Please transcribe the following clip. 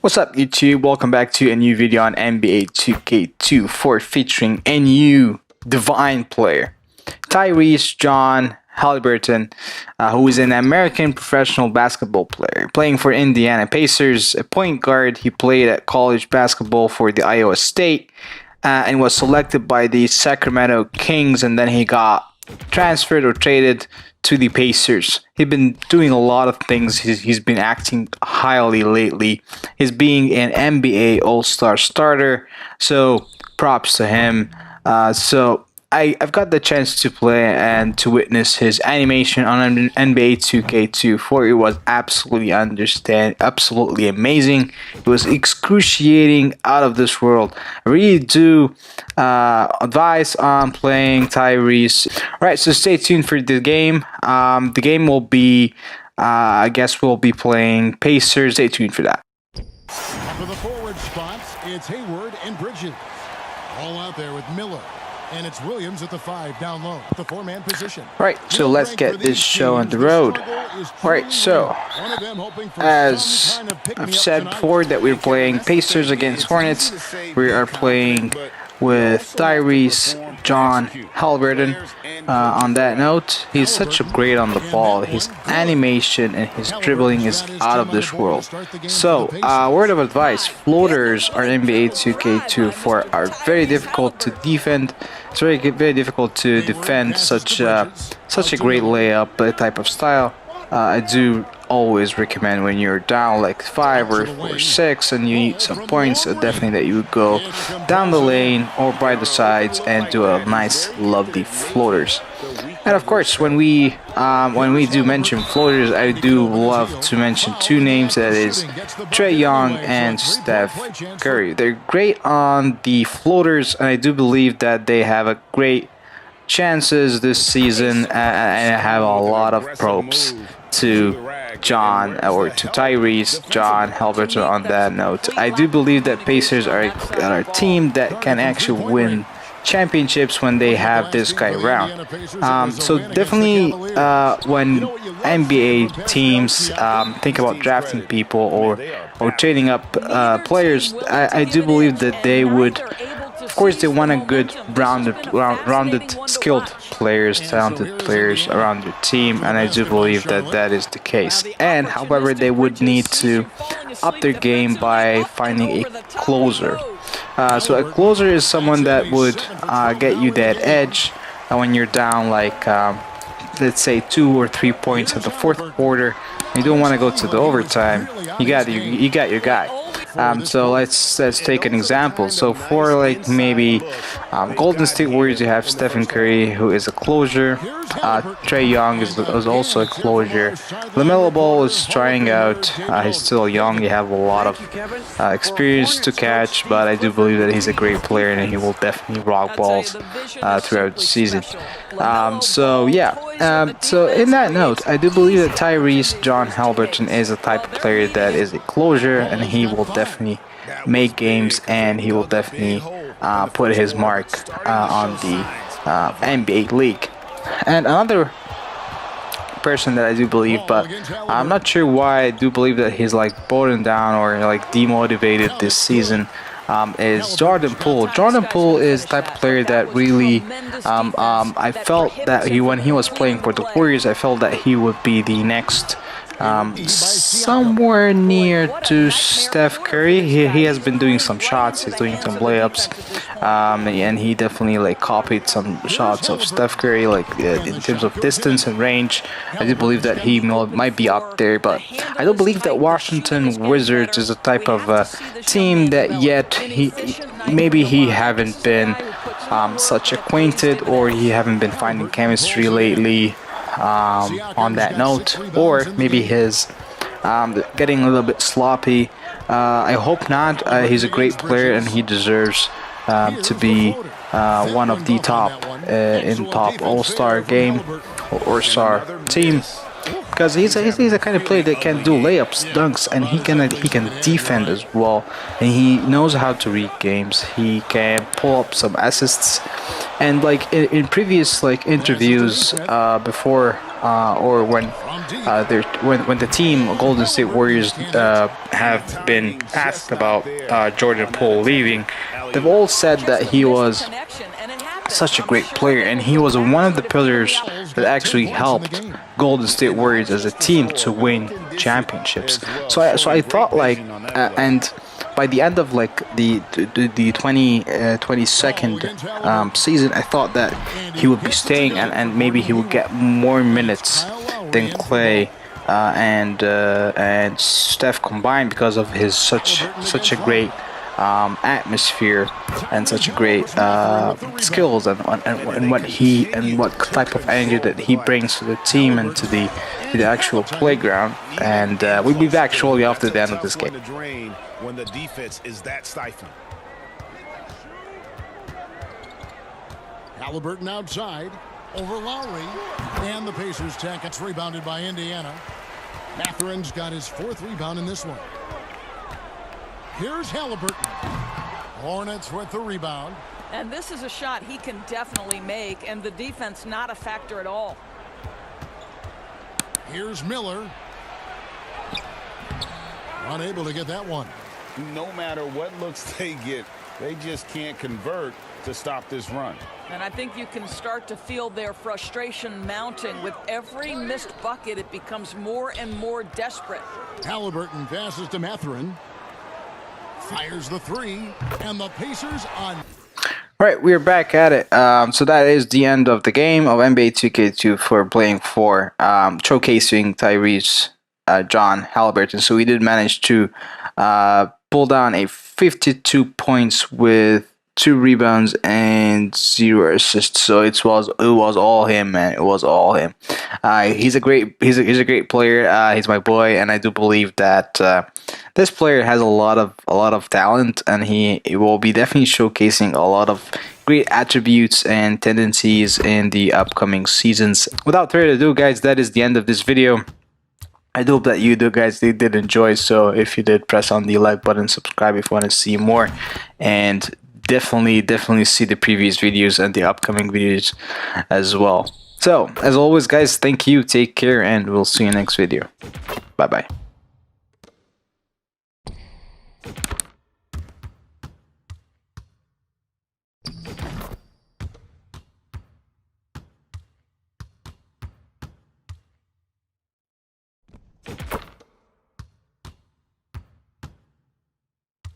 What's up YouTube? Welcome back to a new video on NBA 2K24 featuring a new divine player, Tyrese John Haliburton, who is an American professional basketball player playing for Indiana Pacers, a point guard. He played at college basketball for the Iowa State and was selected by the Sacramento Kings, and then he got transferred or traded to the Pacers. He's been doing a lot of things. He's been acting highly lately. He's being an NBA All-Star starter, so props to him. I've got the chance to play and to witness his animation on NBA 2K24. It was absolutely amazing. It was excruciating, out of this world. I really do advise on playing Tyrese. Alright, so stay tuned for the game. The game will be, I guess we'll be playing Pacers. Stay tuned for that. For the forward spots, it's Hayward and Bridges. All out there with Miller. And it's Williams at the 5 down low, the 4-man position. Right, so let's get this show on the road. Alright, so as I've said before that we're playing Pacers against Hornets. We are playing with Tyrese John Haliburton. On that note, he's such a great on the ball. His animation and his dribbling is out of this world. So, word of advice: floaters are NBA 2K24 are very difficult to defend. It's very difficult to defend such a great layup type of style. I do always recommend when you're down like 5 or 6 and you need some points, definitely that you would go down the lane or by the sides and do a nice lovely floaters. And of course, when we do mention floaters, I do love to mention two names, that is Trae Young and Steph Curry. They're great on the floaters, and I do believe that they have a great chances this season, and I have a lot of props to Tyrese John Haliburton on that note. I do believe that Pacers are a team that can actually win championships when they have this guy around. So definitely when NBA teams think about drafting people or trading up players, I do believe that they would. Of course, they want a good, rounded, skilled players, talented players around your team, and I do believe that that is the case. And however, they would need to up their game by finding a closer. So a closer is someone that would get you that edge when you're down, like let's say 2 or 3 points at the fourth quarter. You don't want to go to the overtime. You got your guy. So let's take an example. So for like maybe Golden State Warriors, you have Stephen Curry, who is a closer. Trae Young is also a closure. LaMelo Ball is trying out. He's still young. You have a lot of experience to catch, but I do believe that he's a great player and he will definitely rock balls throughout the season. So in that note, I do believe that Tyrese John Haliburton is a type of player that is a closure, and he will definitely make games, and he will definitely put his mark on the NBA league. And another person that I do believe, but I'm not sure why I do believe that he's like bowed down or like demotivated this season, is Jordan Poole. Jordan Poole is the type of player that really, I felt that when he was playing for the Warriors, I felt that he would be the next somewhere near to Steph Curry. He has been doing some shots, he's doing some layups, and he definitely like copied some shots of Steph Curry, like in terms of distance and range. I do believe that he might be up there, but I don't believe that Washington Wizards is a type of team that yet he haven't been such acquainted, or he haven't been finding chemistry lately. On that note, or maybe his getting a little bit sloppy. I hope not. He's a great player and he deserves to be one of the top All-Star game or star team, because he's the kind of player that can do layups, dunks, and he can defend as well, and he knows how to read games. He can pull up some assists, and like in previous like interviews before or when when the team Golden State Warriors have been asked about Jordan Poole leaving, they've all said that he was such a great player, and he was one of the pillars that actually helped Golden State Warriors as a team to win championships. So I thought like, and by the end of like the 22nd season, I thought that he would be staying, and maybe he would get more minutes than Clay and Steph combined, because of his such a great atmosphere and such a great skills and what type of energy that he brings to the team and to the actual playground. And we'll be back shortly after the end of this game. When the defense is that stifling. Haliburton outside over Lowry, and the Pacers check. It's rebounded by Indiana. Matherin's got his 4th rebound in this one. Here's Haliburton. Hornets with the rebound. And this is a shot he can definitely make, and the defense not a factor at all. Here's Miller. Unable to get that one. No matter what looks they get, they just can't convert to stop this run. And I think you can start to feel their frustration mounting. With every missed bucket, it becomes more and more desperate. Haliburton passes to Matherin. Fires the 3, and the Pacers on. All right, we're back at it. So that is the end of the game of NBA 2K2 for playing 4, showcasing Tyrese Haliburton. So we did manage to pull down a 52 points with 2 rebounds and 0 assists. So it was all him, man. It was all him. He's a great player. He's my boy, and I do believe that this player has a lot of talent, and he will be definitely showcasing a lot of great attributes and tendencies in the upcoming seasons. Without further ado, guys, that is the end of this video. I do hope that you guys did enjoy. So if you did, press on the like button, subscribe if you want to see more, and definitely see the previous videos and the upcoming videos as well. So as always, guys, thank you, take care, and we'll see you next video. Bye bye.